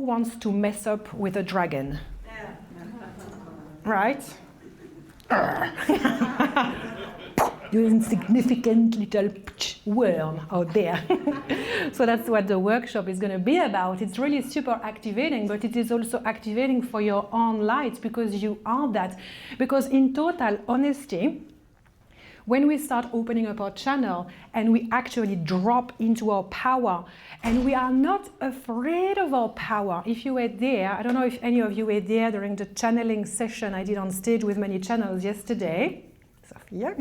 wants to mess up with a dragon? Right? You insignificant little worm out there. So that's what the workshop is going to be about. It's really super activating, but it is also activating for your own light, because you are that. Because in total honesty, when we start opening up our channel and we actually drop into our power, and we are not afraid of our power. If you were there, I don't know if any of you were there during the channeling session I did on stage with many channels yesterday, Sophia.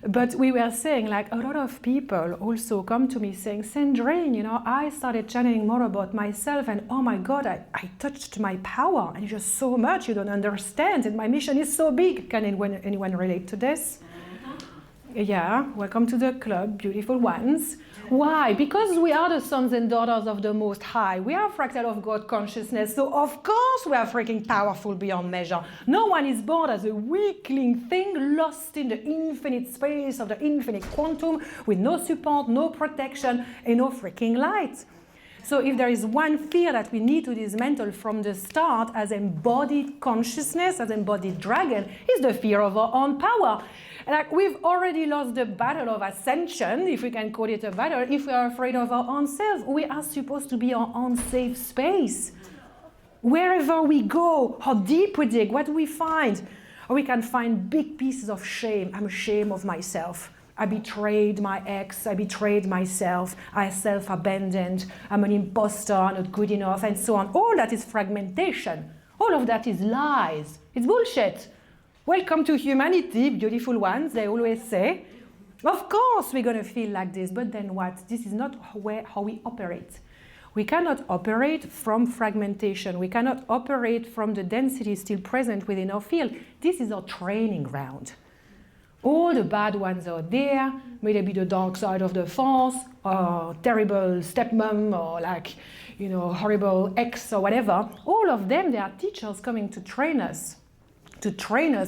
But we were saying, like, a lot of people also come to me saying, Cendrine, you know, I started channeling more about myself, and oh my God, I touched my power, and it's just so much you don't understand, and my mission is so big. Can anyone relate to this? Yeah, welcome to the club, beautiful ones. Why? Because we are the sons and daughters of the Most High. We are fractal of God consciousness, so of course we are freaking powerful beyond measure. No one is born as a weakling thing lost in the infinite space of the infinite quantum with no support, no protection, and no freaking light. So if there is one fear that we need to dismantle from the start as embodied consciousness, as embodied dragon, is the fear of our own power. Like, we've already lost the battle of ascension, if we can call it a battle, if we are afraid of our own self. We are supposed to be our own safe space. Wherever we go, how deep we dig, what do we find? Or we can find big pieces of shame. I'm ashamed of myself. I betrayed my ex, I betrayed myself, I self-abandoned, I'm an imposter, not good enough, and so on. All that is fragmentation. All of that is lies. It's bullshit. Welcome to humanity, beautiful ones, they always say. Of course we're going to feel like this, but then what? This is not how we operate. We cannot operate from fragmentation. We cannot operate from the density still present within our field. This is our training ground. All the bad ones are there, may it be the dark side of the force, or terrible stepmom, or like, you know, horrible ex or whatever. All of them, they are teachers coming to train us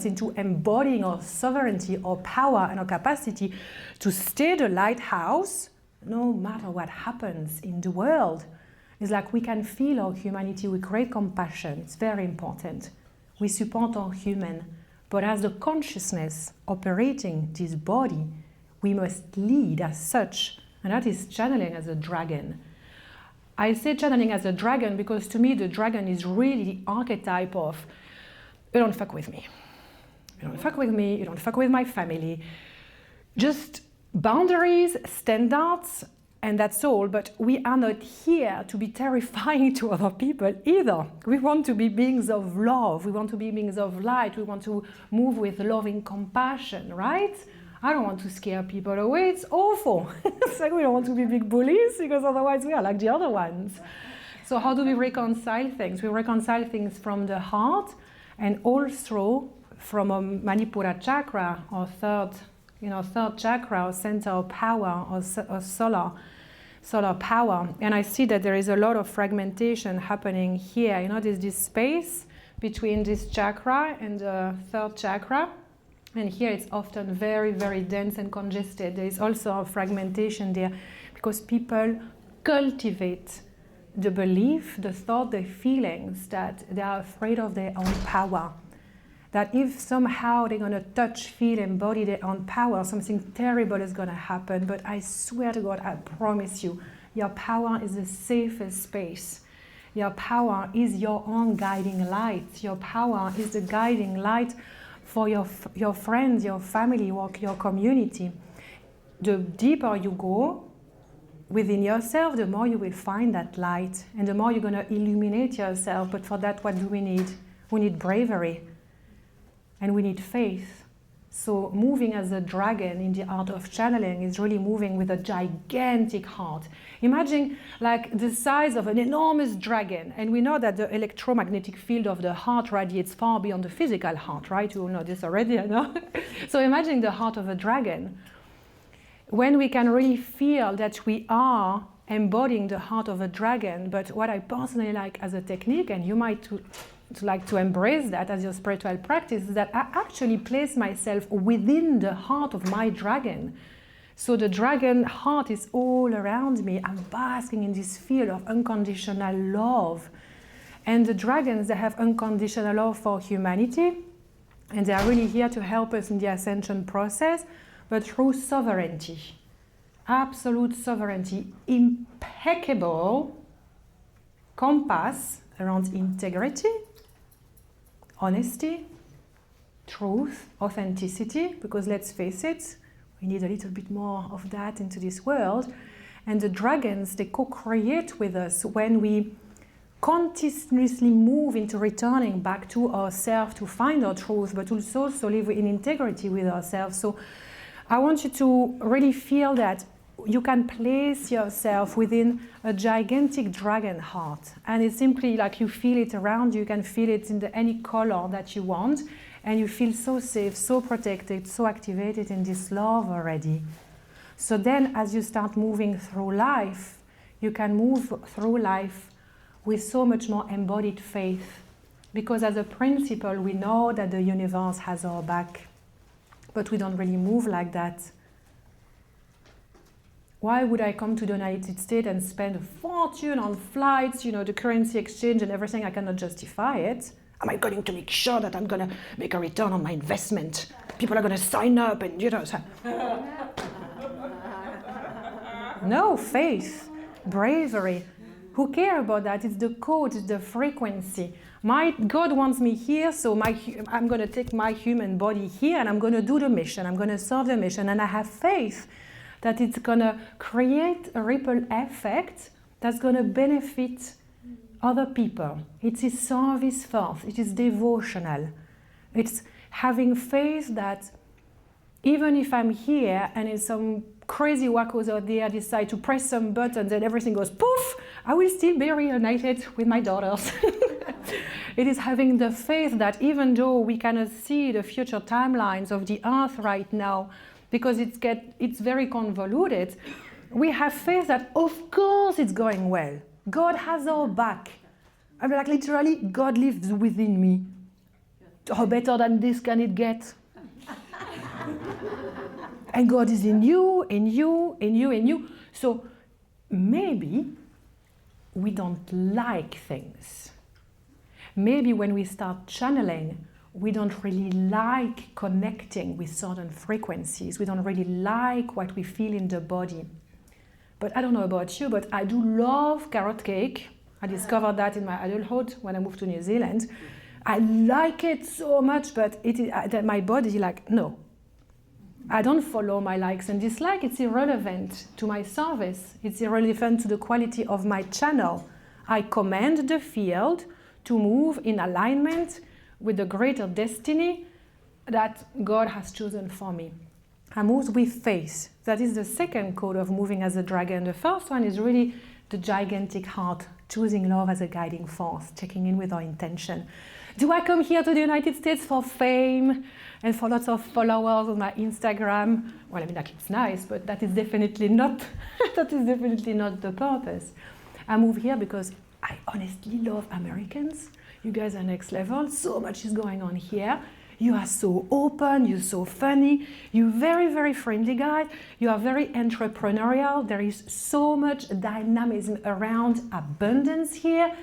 into embodying our sovereignty, our power, and our capacity to stay the lighthouse no matter what happens in the world. It's like we can feel our humanity, we create compassion, it's very important. We support our human, but as the consciousness operating this body, we must lead as such, and that is channeling as a dragon. I say channeling as a dragon because to me the dragon is really the archetype of, you don't fuck with me. You don't fuck with me, you don't fuck with my family. Just boundaries, standards, and that's all. But we are not here to be terrifying to other people either. We want to be beings of love. We want to be beings of light. We want to move with loving compassion, right? I don't want to scare people away. It's awful. It's like we don't want to be big bullies because otherwise we are like the other ones. So how do we reconcile things? We reconcile things from the heart, and also from a Manipura chakra, or third chakra, or center of power, or solar power. And I see that there is a lot of fragmentation happening here. You know, there's this space between this chakra and the third chakra. And here it's often very, very dense and congested. There is also a fragmentation there because people cultivate the belief, the thought, the feelings that they are afraid of their own power. That if somehow they're going to touch, feel, embody their own power, something terrible is going to happen. But I swear to God, I promise you, your power is the safest space. Your power is your own guiding light. Your power is the guiding light for your friends, your family, your community. The deeper you go within yourself, the more you will find that light, and the more you're going to illuminate yourself. But for that, what do we need? We need bravery, and we need faith. So moving as a dragon in the art of channeling is really moving with a gigantic heart. Imagine like the size of an enormous dragon, and we know that the electromagnetic field of the heart radiates far beyond the physical heart, right? You all know this already, I know. So imagine the heart of a dragon. When we can really feel that we are embodying the heart of a dragon, but what I personally like as a technique, and you might like to embrace that as your spiritual practice, is that I actually place myself within the heart of my dragon So the dragon heart is all around me. I'm basking in this field of unconditional love. And the dragons, they have unconditional love for humanity. And they are really here to help us in the ascension process, but through sovereignty. Absolute sovereignty. Impeccable compass around integrity, honesty, truth, authenticity, because let's face it, we need a little bit more of that into this world. And the dragons, they co-create with us when we continuously move into returning back to ourselves to find our truth, but also live in integrity with ourselves. So I want you to really feel that you can place yourself within a gigantic dragon heart. And it's simply like you feel it around you. You can feel it in any color that you want. And you feel so safe, so protected, so activated in this love already. So then as you start moving through life, you can move through life with so much more embodied faith. Because as a principle, we know that the universe has our back. But we don't really move like that. Why would I come to the United States and spend a fortune on flights, the currency exchange and everything? I cannot justify it. Am I going to make sure that I'm going to make a return on my investment? People are going to sign up and, So. No, faith, bravery. Who cares about that? It's the code, it's the frequency. God wants me here, so I'm going to take my human body here and I'm going to do the mission. I'm going to serve the mission. And I have faith that it's going to create a ripple effect that's going to benefit other people. It is service first. It is devotional. It's having faith that even if I'm here and in some crazy wackos out there decide to press some buttons and everything goes poof, I will still be reunited with my daughters. It is having the faith that even though we cannot see the future timelines of the earth right now, because it's very convoluted, we have faith that of course it's going well. God has our back. I'm like, literally, God lives within me. How better than this can it get? And God is in you, in you, in you, in you. So maybe we don't like things. Maybe when we start channeling, we don't really like connecting with certain frequencies. We don't really like what we feel in the body. But I don't know about you, but I do love carrot cake. I discovered that in my adulthood when I moved to New Zealand. I like it so much, but my body is like, no. I don't follow my likes and dislikes. It's irrelevant to my service. It's irrelevant to the quality of my channel. I command the field to move in alignment with the greater destiny that God has chosen for me. I moved with faith. That is the second code of moving as a dragon. The first one is really the gigantic heart, choosing love as a guiding force, checking in with our intention. Do I come here to the United States for fame and for lots of followers on my Instagram? Well, I mean, like, it's nice, but that is definitely not the purpose. I move here because I honestly love Americans. You guys are next level. So much is going on here. You are so open, you're so funny, you're very, very friendly guys, you are very entrepreneurial, there is so much dynamism around abundance here.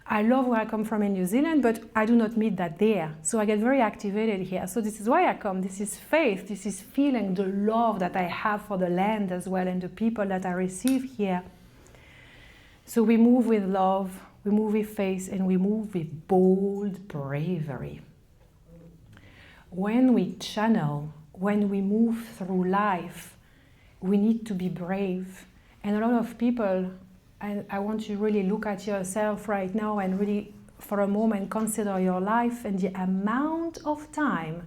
I love where I come from in New Zealand, but I do not meet that there. So I get very activated here. So this is why I come. This is faith, this is feeling the love that I have for the land as well and the people that I receive here. So we move with love, we move with faith, and we move with bold bravery. When we channel, when we move through life, we need to be brave. And a lot of people, and I want you to really look at yourself right now and really, for a moment, consider your life and the amount of time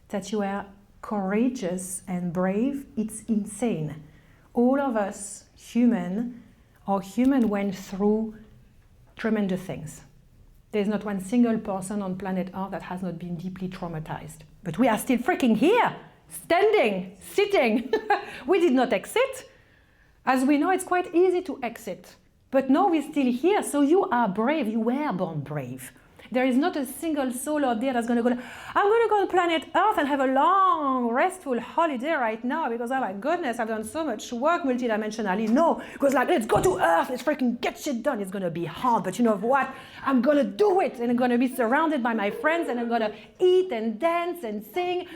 that you are courageous and brave. It's insane. All of us, human went through tremendous things. There's not one single person on planet Earth that has not been deeply traumatized. But we are still freaking here, standing, sitting. We did not exit. As we know, it's quite easy to exit. But no, we're still here, so you are brave. You were born brave. there is not a single soul out there that's going to go, I'm going to go on planet Earth and have a long, restful holiday right now because, oh my goodness, I've done so much work multidimensionally. No, because like, let's go to Earth, let's freaking get shit done. It's going to be hard, but you know what? I'm going to do it, and I'm going to be surrounded by my friends, and I'm going to eat and dance and sing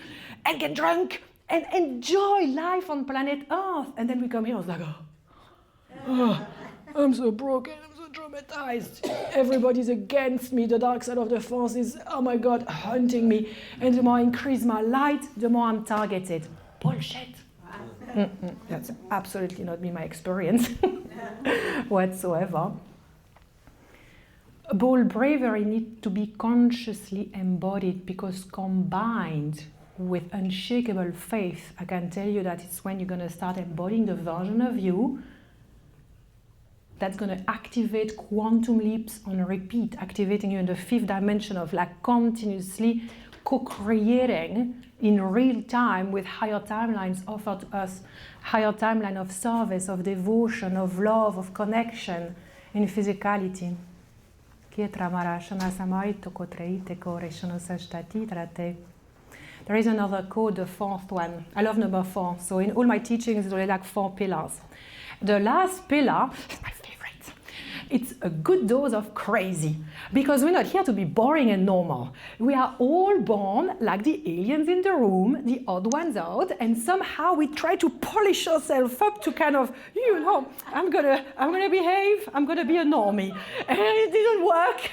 and get drunk and enjoy life on planet Earth. And then we come here, I was like, oh, I'm so broken, I'm so traumatized. Everybody's against me, the dark side of the force is, oh my God, hunting me. And the more I increase my light, the more I'm targeted. Bullshit. That's absolutely not been my experience whatsoever. Bold bravery needs to be consciously embodied, because combined with unshakable faith, I can tell you that it's when you're going to start embodying the version of you that's going to activate quantum leaps on repeat, activating you in the 5th dimension of like continuously co-creating in real time with higher timelines offered to us, higher timeline of service, of devotion, of love, of connection in physicality. There is another code, the 4th one. I love number 4. So in all my teachings, there's only like 4 pillars. The last pillar is my favorite. It's a good dose of crazy, because we're not here to be boring and normal. We are all born like the aliens in the room, the odd ones out, and somehow we try to polish ourselves up to kind of, you know, I'm gonna behave, I'm gonna be a normie. And it didn't work.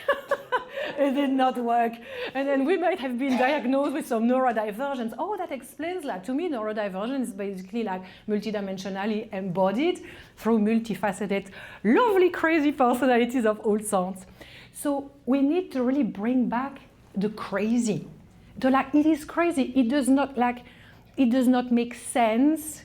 It did not work. And then we might have been diagnosed with some neurodivergence. Oh, that explains that. To me, neurodivergence is basically like multidimensionally embodied through multifaceted, lovely, crazy personalities of all sorts. So we need to really bring back the crazy. It is crazy. It does not make sense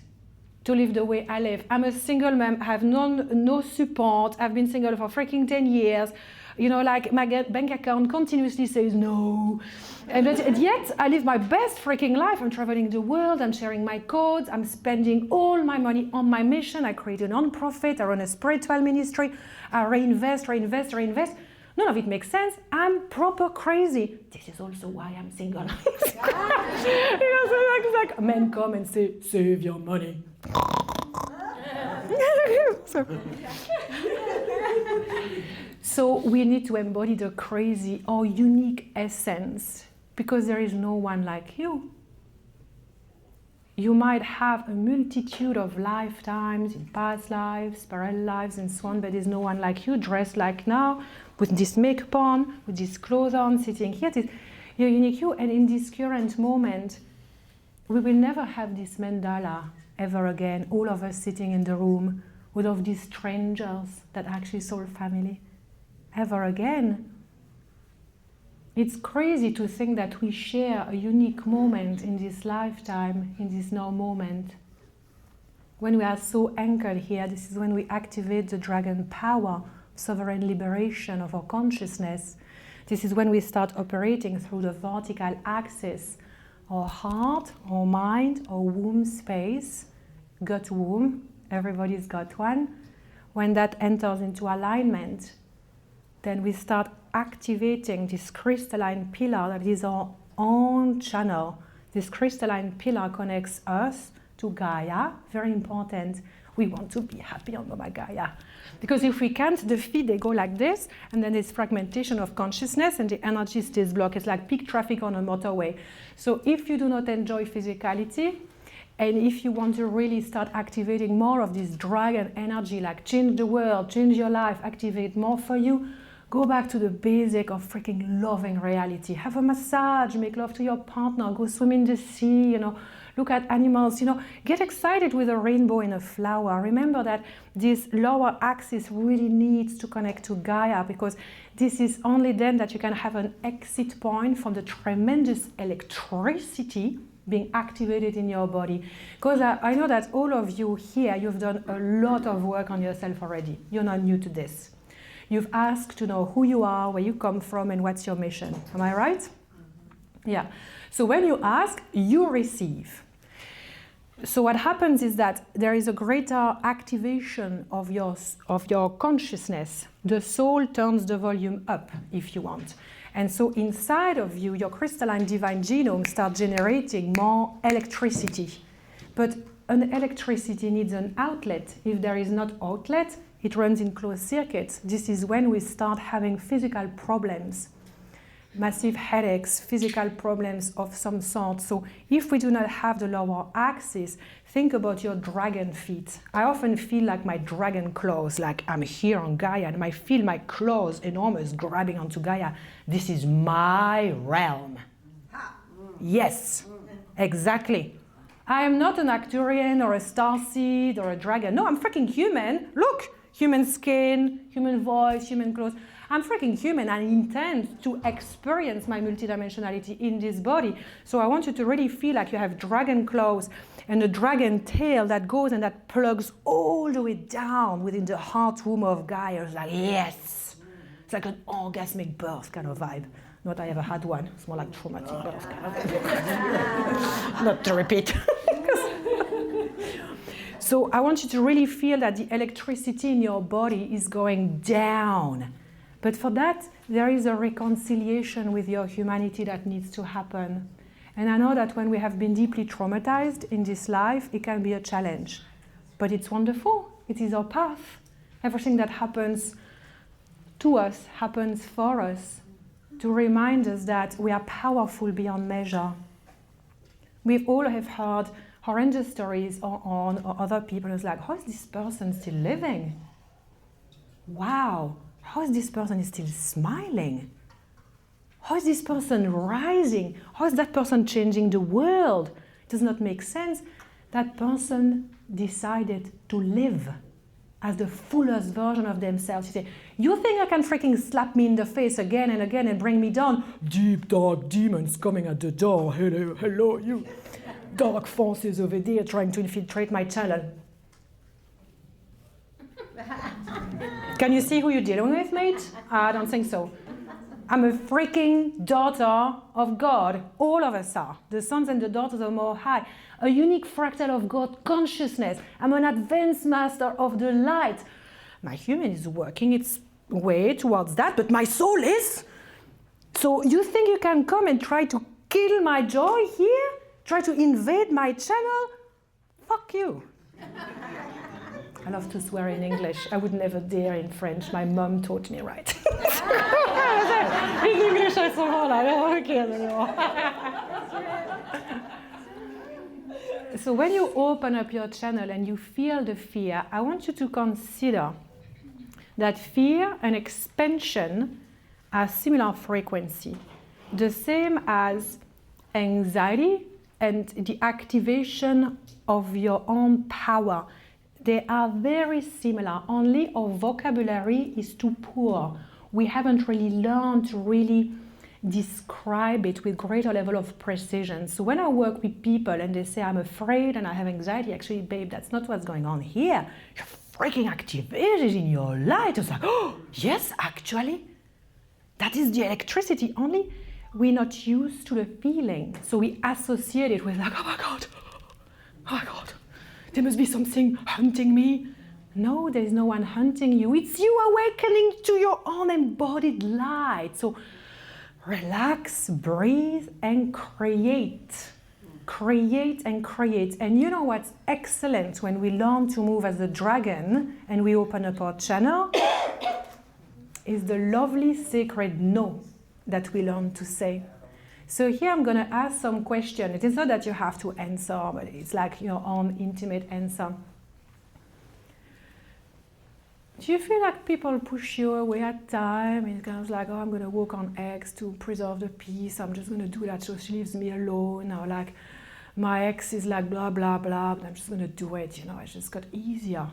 to live the way I live. I'm a single mom. I have no support. I've been single for freaking 10 years. You know, like my bank account continuously says no. But yet I live my best freaking life. I'm traveling the world, I'm sharing my codes, I'm spending all my money on my mission. I create a non-profit, I run a spiritual ministry, I reinvest. None of it makes sense. I'm proper crazy. This is also why I'm single. You know, so like men come and say, save your money. So we need to embody the crazy, our unique essence, because there is no one like you. You might have a multitude of lifetimes in past lives, parallel lives, and so on, but there's no one like you, dressed like now, with this makeup on, with this clothes on, sitting here. You're unique you, and in this current moment, we will never have this mandala ever again, all of us sitting in the room with all of these strangers that actually soul family. Ever again. It's crazy to think that we share a unique moment in this lifetime, in this now moment. When we are so anchored here, this is when we activate the dragon power, sovereign liberation of our consciousness. This is when we start operating through the vertical axis, our heart, our mind, our womb space, gut womb, everybody's got one. When that enters into alignment, then we start activating this crystalline pillar that is our own channel. This crystalline pillar connects us to Gaia, very important. We want to be happy on Mama Gaia. Because if we can't, the feet, they go like this, and then there's fragmentation of consciousness, and the energy stays blocked. It's like peak traffic on a motorway. So if you do not enjoy physicality, and if you want to really start activating more of this dragon energy, like change the world, change your life, activate more for you, go back to the basic of freaking loving reality. Have a massage, make love to your partner, go swim in the sea, you know, look at animals, you know, get excited with a rainbow in a flower. Remember that this lower axis really needs to connect to Gaia, because this is only then that you can have an exit point from the tremendous electricity being activated in your body. Because I know that all of you here, you've done a lot of work on yourself already. You're not new to this. You've asked to know who you are, where you come from, and what's your mission. Am I right? Yeah. So when you ask, you receive. So what happens is that there is a greater activation of your consciousness. The soul turns the volume up, if you want. And so inside of you, your crystalline divine genome starts generating more electricity. But an electricity needs an outlet. If there is not outlet, it runs in closed circuits. This is when we start having physical problems, massive headaches, physical problems of some sort. So if we do not have the lower axis, think about your dragon feet. I often feel like my dragon claws, like I'm here on Gaia, and I feel my claws enormous grabbing onto Gaia. This is my realm. Yes, exactly. I am not an Arcturian or a starseed or a dragon. No, I'm freaking human. Look, human skin, human voice, human clothes. I'm freaking human. I intend to experience my multidimensionality in this body. So I want you to really feel like you have dragon claws and a dragon tail that goes and that plugs all the way down within the heart womb of Gaia. It's like, yes. It's like an orgasmic birth kind of vibe. Not I ever had one. It's more like traumatic birth kind of. Not to repeat. So I want you to really feel that the electricity in your body is going down. But for that, there is a reconciliation with your humanity that needs to happen. And I know that when we have been deeply traumatized in this life, it can be a challenge. But it's wonderful. It is our path. Everything that happens to us happens for us to remind us that we are powerful beyond measure. We all have heard horrendous stories on other people who's like, how is this person still living? Wow, how is this person still smiling? How is this person rising? How is that person changing the world? It does not make sense. That person decided to live as the fullest version of themselves. You say, you think I can freaking slap me in the face again and again and bring me down? Deep, dark demons coming at the door. Hello, hello, you. Dark forces over there trying to infiltrate my channel. Can you see who you're dealing with, mate? I don't think so. I'm a freaking daughter of God. All of us are. The sons and the daughters of Most High. A unique fractal of God consciousness. I'm an advanced master of the light. My human is working its way towards that, but my soul is. So you think you can come and try to kill my joy here? Try to invade my channel? Fuck you. I love to swear in English. I would never dare in French. My mom taught me right. In English, I somehow like, okay. So when you open up your channel and you feel the fear, I want you to consider that fear and expansion are similar frequency. The same as anxiety and the activation of your own power. They are very similar, only our vocabulary is too poor. We haven't really learned to really describe it with greater level of precision. So when I work with people and they say, I'm afraid and I have anxiety, actually, babe, that's not what's going on here. You're freaking activated in your light. It's like, oh, yes, actually. That is the electricity, only we're not used to the feeling. So we associate it with like, oh my God, there must be something hunting me. No, there's no one hunting you. It's you awakening to your own embodied light. So relax, breathe, and create. Create and create. And you know what's excellent when we learn to move as a dragon and we open up our channel? Is the lovely sacred no that we learn to say. So here I'm going to ask some questions. It is not that you have to answer, but it's like your own intimate answer. Do you feel like people push you away at time? It's kind of like, oh, I'm going to walk on eggs to preserve the peace. I'm just going to do that so she leaves me alone. Or like, my ex is like blah, blah, blah, but I'm just going to do it. You know, it just got easier.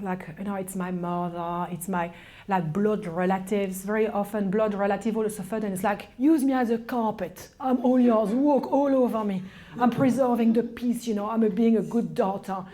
Like, you know, it's my mother, it's my like blood relatives. Very often blood relative all of a sudden it's like, use me as a carpet. I'm all yours, walk all over me. I'm preserving the peace, you know, I'm being a good daughter.